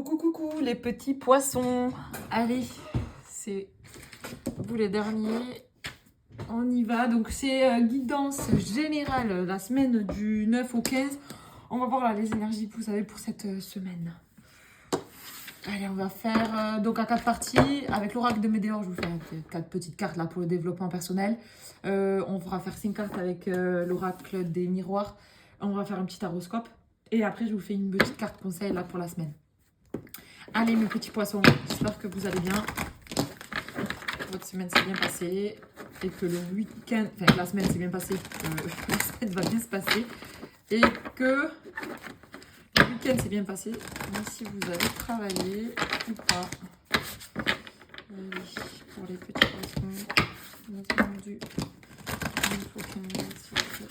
Coucou, coucou les petits poissons. Allez, c'est vous les derniers. On y va. Donc c'est guidance générale la semaine du 9 au 15. On va voir là les énergies que vous avez pour cette semaine. Allez, on va faire donc à 4 parties. Avec l'oracle de Médéor, je vous fais 4 petites cartes là pour le développement personnel. On va faire 5 cartes avec l'oracle des miroirs. On va faire un petit horoscope. Et après, je vous fais une petite carte conseil là pour la semaine. Allez mes petits poissons, j'espère que vous allez bien. Votre semaine s'est bien passée. Et que le week-end, enfin la semaine s'est bien passée. La semaine va bien se passer. Et que le week-end s'est bien passé. Même si vous avez travaillé ou pas. Allez, pour les petits poissons. On a demandé il faut 15, s'il vous plaît.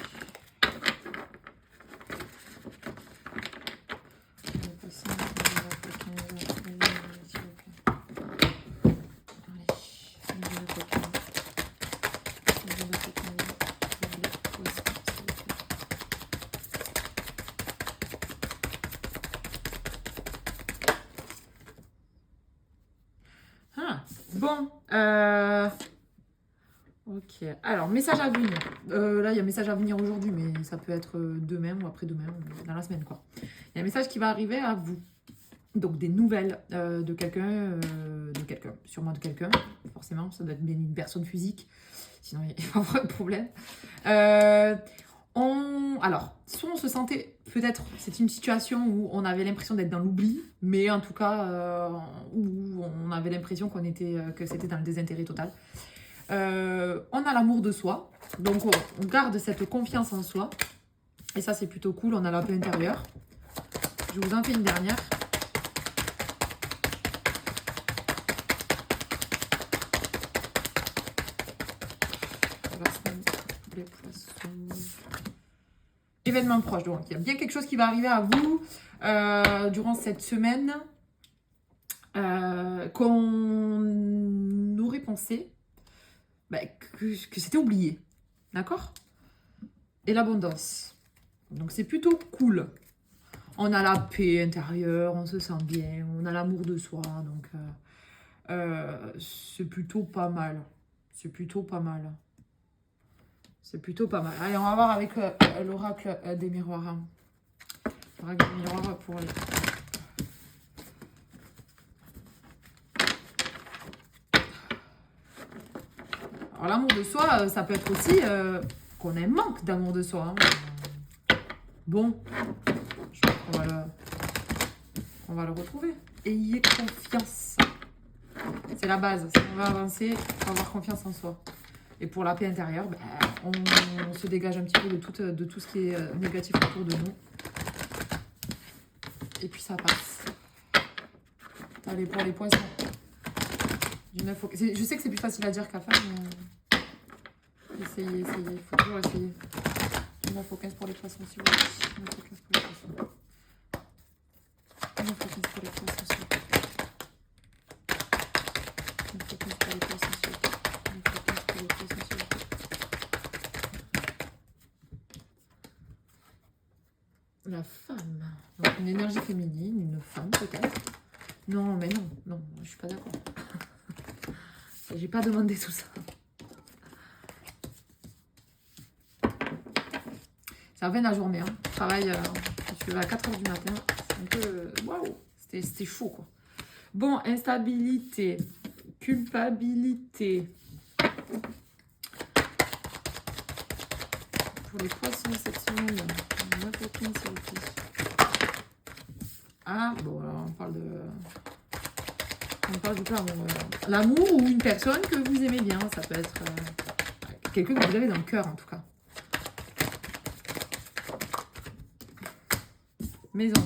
Bon, ok. Alors, message à venir. Là, il y a un message à venir aujourd'hui, mais ça peut être demain ou après-demain, dans la semaine, quoi. Il y a un message qui va arriver à vous. Donc, des nouvelles de quelqu'un, sûrement de quelqu'un. Forcément, ça doit être bien une personne physique. Sinon, il va y avoir un problème. Alors, soit on se sentait, peut-être, c'est une situation où on avait l'impression d'être dans l'oubli, mais en tout cas, où on avait l'impression que c'était dans le désintérêt total. On a l'amour de soi, donc on garde cette confiance en soi, et ça c'est plutôt cool, on a la paix intérieure. Je vous en fais une dernière. Les poissons. Événement proche, donc il y a bien quelque chose qui va arriver à vous durant cette semaine qu'on aurait pensé que c'était oublié, d'accord? Et l'abondance, donc c'est plutôt cool. On a la paix intérieure, on se sent bien, on a l'amour de soi, donc c'est plutôt pas mal. C'est plutôt pas mal. C'est plutôt pas mal. Allez, on va voir avec l'oracle des miroirs. Hein. L'oracle des miroirs pour les... Alors, l'amour de soi, ça peut être aussi qu'on ait manque d'amour de soi. Hein. Bon, je crois qu'on va le retrouver. Ayez confiance. C'est la base. Si on va avancer, il faut avoir confiance en soi. Et pour la paix intérieure, on se dégage un petit peu de tout ce qui est négatif autour de nous. Et puis ça passe. Allez, pour les poissons. Du 9 au... Je sais que c'est plus facile à dire qu'à faire, mais essayez. Il faut toujours essayer. Du 9 au 15 pour les poissons, s'il vous plaît. 9 au 15 pour les poissons. 9 au 15 pour les poissons, s'il vous plaît. 9 au 15 pour les poissons, s'il vous plaît. 9 au 15 pour les poissons, s'il vous plaît. La femme. Donc une énergie féminine, une femme peut-être. Non, mais non, je suis pas d'accord. J'ai pas demandé tout ça. Ça revient la journée. Hein. Je travaille, je suis à 4h du matin. C'est un peu... Waouh, c'était chaud, quoi. Bon, instabilité, culpabilité. Pour les poissons cette semaine, on a pas s'il vous plaît. Ah, bon, alors on parle de quoi? L'amour ou une personne que vous aimez bien. Ça peut être quelqu'un que vous avez dans le cœur, en tout cas. Maison.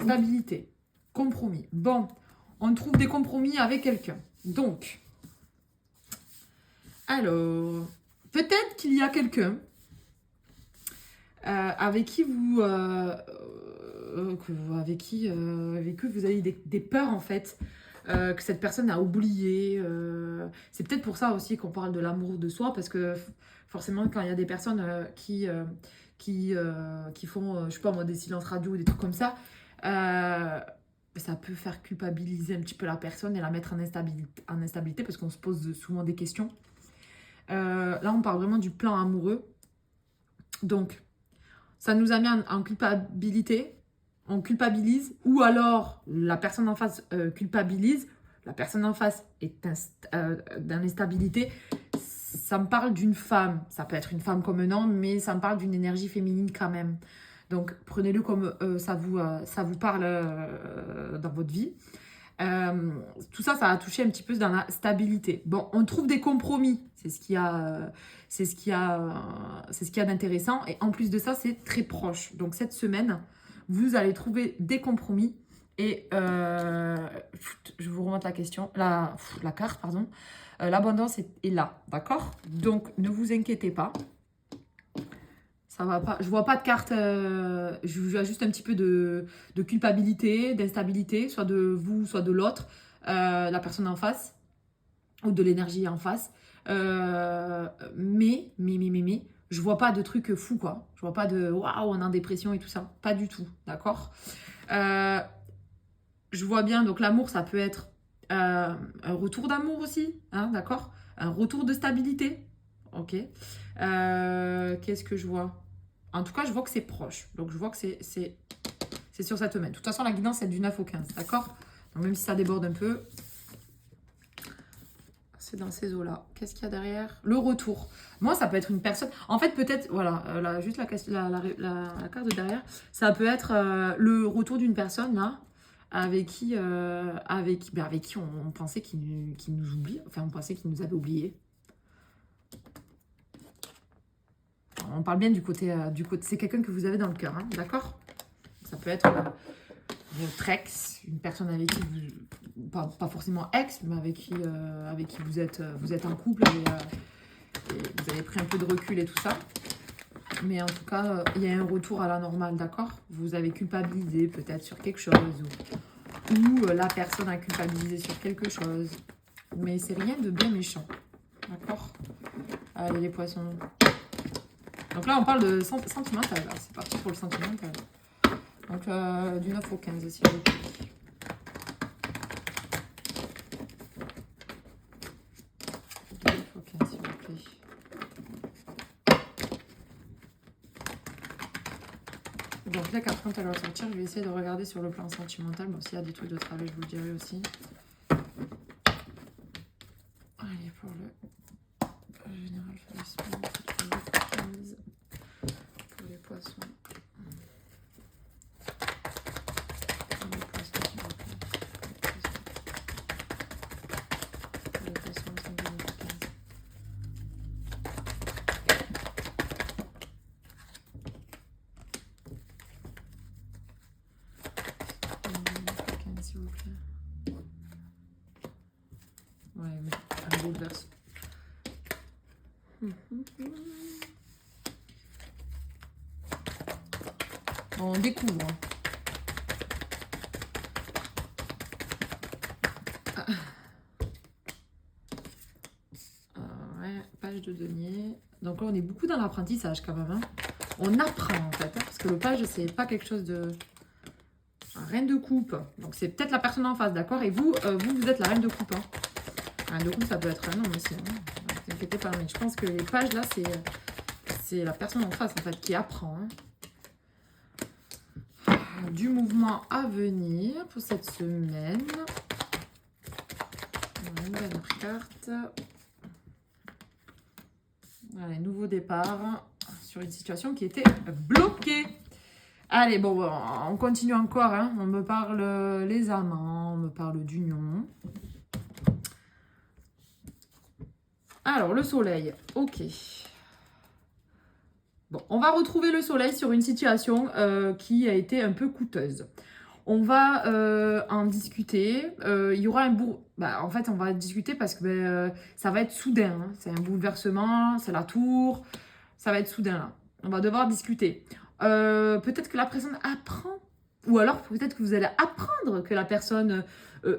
Stabilité. Compromis. Bon, on trouve des compromis avec quelqu'un. Donc, alors, peut-être qu'il y a quelqu'un avec qui vous... avec qui vous avez des peurs, en fait. Que cette personne a oublié. C'est peut-être pour ça aussi qu'on parle de l'amour de soi, parce que forcément, quand il y a des personnes qui font, je sais pas moi, des silences radio ou des trucs comme ça, ça peut faire culpabiliser un petit peu la personne et la mettre en instabilité parce qu'on se pose souvent des questions. Là, on parle vraiment du plan amoureux. Donc, ça nous a mis en culpabilité. On culpabilise. Ou alors, la personne en face culpabilise. La personne en face est dans l'instabilité. Ça me parle d'une femme. Ça peut être une femme comme un homme, mais ça me parle d'une énergie féminine quand même. Donc, prenez-le comme ça vous parle dans votre vie. Tout ça, ça a touché un petit peu dans la stabilité. Bon, on trouve des compromis. C'est ce qu'il y a, c'est ce qu'il y a d'intéressant. Et en plus de ça, c'est très proche. Donc, cette semaine, vous allez trouver des compromis. Et je vous remonte la carte, pardon. L'abondance est là, d'accord? Donc, ne vous inquiétez pas. Ça va pas. Je vois pas de carte. Je vois juste un petit peu de culpabilité, d'instabilité, soit de vous, soit de l'autre, la personne en face, ou de l'énergie en face. Mais, je vois pas de trucs fous, quoi. Je vois pas de waouh, on est en dépression et tout ça. Pas du tout, d'accord? Je vois bien, donc l'amour, ça peut être un retour d'amour aussi, hein, d'accord? Un retour de stabilité, ok? Qu'est-ce que je vois? En tout cas, je vois que c'est proche. Donc, je vois que c'est sur cette semaine. De toute façon, la guidance, c'est du 9 au 15, d'accord? Donc, même si ça déborde un peu, c'est dans ces eaux-là. Qu'est-ce qu'il y a derrière? Le retour. Moi, ça peut être une personne... En fait, peut-être, voilà, juste la carte de derrière, ça peut être le retour d'une personne, là, avec qui on pensait qu'il nous oublie. Enfin, on pensait qu'il nous avait oubliés. On parle bien du côté c'est quelqu'un que vous avez dans le cœur, hein, d'accord? Ça peut être votre ex, une personne avec qui vous, pas forcément ex, mais avec qui vous êtes en couple et vous avez pris un peu de recul et tout ça. Mais en tout cas, il y a un retour à la normale, d'accord? Vous avez culpabilisé peut-être sur quelque chose ou la personne a culpabilisé sur quelque chose. Mais c'est rien de bien méchant, d'accord? Allez les poissons. Donc là, on parle de sentimental. C'est parti pour le sentimental. Donc, du 9 au 15, s'il vous plaît. Du 9 au 15, s'il vous plaît. Donc, la carte, quand elle va sortir, je vais essayer de regarder sur le plan sentimental. Bon, s'il y a des trucs de travail, je vous le dirai aussi. Allez, pour le général Félixman. Pour les poissons. S'il vous plaît. Ouais, mais un bouleverse. Bon, on découvre. Ouais, page de denier. Donc là, on est beaucoup dans l'apprentissage quand même. Hein. On apprend en fait, hein, parce que le page, c'est pas quelque chose de... Reine de coupe. Donc c'est peut-être la personne en face, d'accord? Et vous, vous êtes la reine de coupe. Hein. Reine de coupe, ça peut être un homme aussi. Hein. Ne vous inquiétez pas, mais je pense que les pages là, c'est la personne en face en fait qui apprend. Hein. Du mouvement à venir pour cette semaine. Une nouvelle carte. Allez, nouveau départ sur une situation qui était bloquée. Allez, bon, on continue encore. Hein. On me parle les amants, on me parle d'union. Alors, le soleil. Ok. Bon, on va retrouver le soleil sur une situation qui a été un peu coûteuse. On va en discuter. Il y aura un en fait, on va discuter parce que ça va être soudain. Hein. C'est un bouleversement, c'est la tour. Ça va être soudain, là. On va devoir discuter. Peut-être que la personne apprend. Ou alors, peut-être que vous allez apprendre que la personne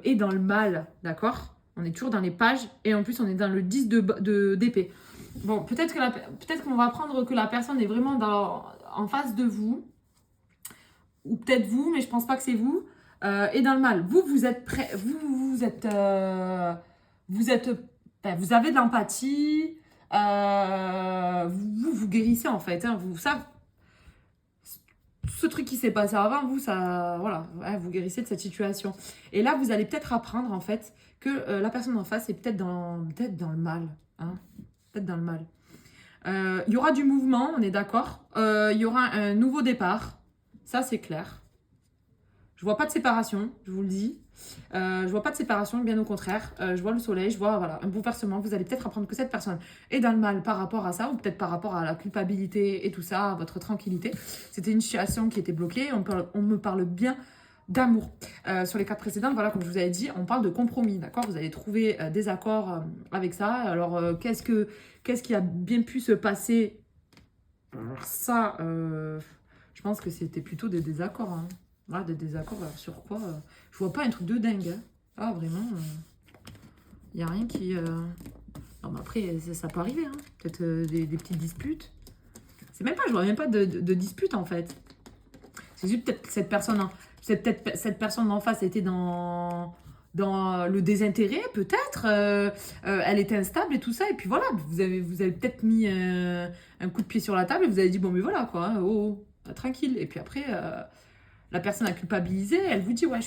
est dans le mal. D'accord? On est toujours dans les pages. Et en plus, on est dans le 10 d'épée. Bon, peut-être qu'on va apprendre que la personne est vraiment en face de vous. Ou peut-être vous, mais je pense pas que c'est vous. Et dans le mal, vous êtes prêt, vous avez de l'empathie, vous guérissez en fait, hein, ce truc qui s'est passé avant, vous, ça, voilà, ouais, vous guérissez de cette situation. Et là, vous allez peut-être apprendre, en fait, que la personne en face est peut-être dans le mal. Hein, peut-être dans le mal. Il y aura du mouvement, on est d'accord. Il y aura un nouveau départ. Ça, c'est clair. Je vois pas de séparation, je vous le dis. Je vois pas de séparation, bien au contraire. Je vois le soleil, je vois voilà, un bouleversement. Vous allez peut-être apprendre que cette personne est dans le mal par rapport à ça, ou peut-être par rapport à la culpabilité et tout ça, à votre tranquillité. C'était une situation qui était bloquée. On me parle bien d'amour. Sur les cartes précédentes, voilà, comme je vous avais dit, on parle de compromis, d'accord? Vous allez trouver des accords avec ça. Alors, qu'est-ce qui a bien pu se passer? Ça, je pense que c'était plutôt des désaccords, hein. Voilà, des désaccords, alors sur quoi je vois pas un truc de dingue, hein. Ah, vraiment, il n'y a rien qui... Non, mais après, ça peut arriver, hein. Peut-être des petites disputes. C'est même pas, je vois même pas de dispute, en fait. C'est juste peut-être que cette personne en face était dans le désintérêt, peut-être. Elle était instable et tout ça. Et puis voilà, vous avez peut-être mis un coup de pied sur la table et vous avez dit, bon, mais voilà, quoi, hein, oh, tranquille. Et puis après, la personne a culpabilisé, elle vous dit, ouais,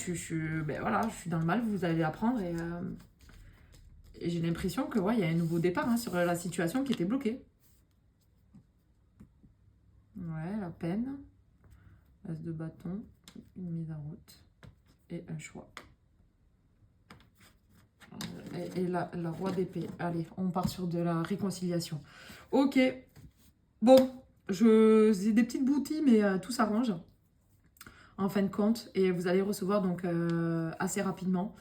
ben voilà, je suis dans le mal, vous allez apprendre. Et j'ai l'impression que, ouais, il y a un nouveau départ, hein, sur la situation qui était bloquée. Ouais, la peine. As de bâton, une mise en route et un choix. Et là, le roi d'épée. Allez, on part sur de la réconciliation. Ok. Bon, j'ai des petites boutilles, mais tout s'arrange en fin de compte. Et vous allez recevoir donc assez rapidement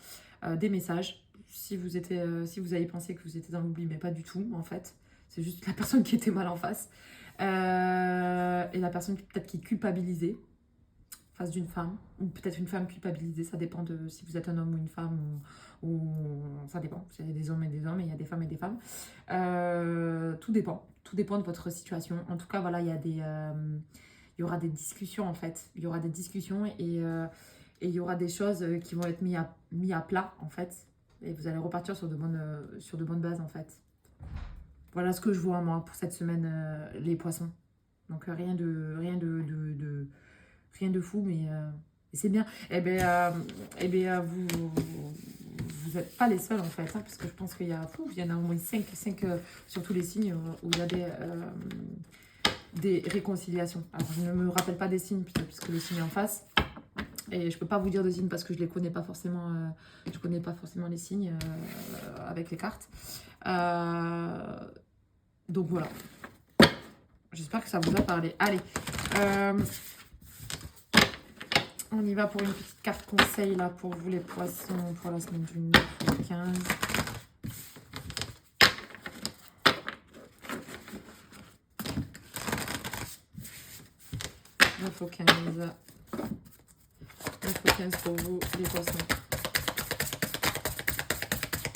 des messages. Si vous avez pensé que vous étiez dans l'oubli, mais pas du tout, en fait. C'est juste la personne qui était mal en face. Et la personne peut-être qui est culpabilisée face d'une femme, ou peut-être une femme culpabilisée, ça dépend de si vous êtes un homme ou une femme, ou ça dépend, il y a des hommes et des hommes, et il y a des femmes et des femmes. Tout dépend de votre situation. En tout cas, voilà, il y aura des discussions en fait, il y aura des discussions et il y aura des choses qui vont être mis à plat en fait, et vous allez repartir sur de bonnes bases en fait. Voilà ce que je vois moi pour cette semaine, les poissons. Donc rien de fou, mais c'est bien. Vous n'êtes pas les seuls en fait, hein, parce que je pense qu'il y en a au moins 5 sur tous les signes où il y a des réconciliations. Alors je ne me rappelle pas des signes puisque le signe est en face. Et je peux pas vous dire de signes parce que je les connais pas forcément. Je connais pas forcément les signes avec les cartes. Donc voilà. J'espère que ça vous a parlé. Allez. On y va pour une petite carte conseil là pour vous les poissons pour la semaine du 9 au 15. « 9 au 15. 9 au 15 pour vous les poissons.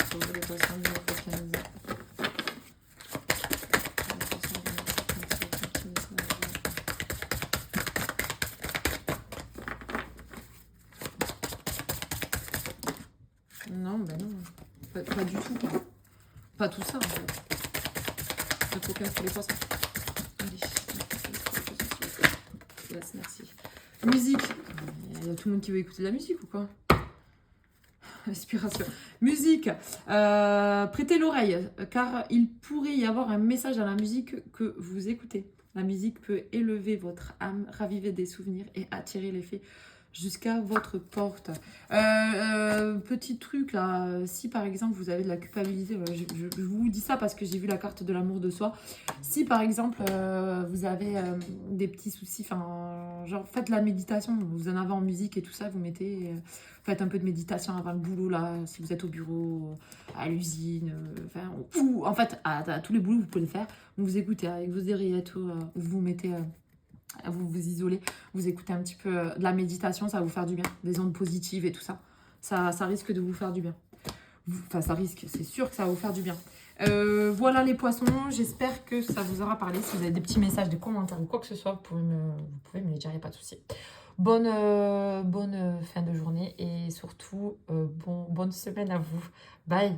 Pour vous les poissons, 9 au 15. Non, ben non. Pas du tout, quoi. Pas tout ça, en fait. 9 au 15 pour les poissons. Allez. Yes, merci. Musique. Il y a tout le monde qui veut écouter de la musique ou quoi? Inspiration. Musique. Prêtez l'oreille, car il pourrait y avoir un message dans la musique que vous écoutez. La musique peut élever votre âme, raviver des souvenirs et attirer les fées jusqu'à votre porte. Petit truc là, si par exemple vous avez de la culpabilité, je vous dis ça parce que j'ai vu la carte de l'amour de soi. Si par exemple vous avez des petits soucis, enfin genre faites la méditation, vous en avez en musique et tout ça, vous mettez, faites un peu de méditation avant le boulot là, si vous êtes au bureau, à l'usine, ou en fait à tous les boulots vous pouvez le faire. Vous écoutez avec vos oreillettes, vous mettez... vous vous isolez, vous écoutez un petit peu de la méditation, ça va vous faire du bien, des ondes positives et tout ça. Ça risque de vous faire du bien. Enfin, ça risque, c'est sûr que ça va vous faire du bien. Voilà les poissons, j'espère que ça vous aura parlé. Si vous avez des petits messages, des commentaires ou quoi que ce soit, vous pouvez me les dire, il n'y a pas de souci. bonne fin de journée et surtout bonne semaine à vous. Bye.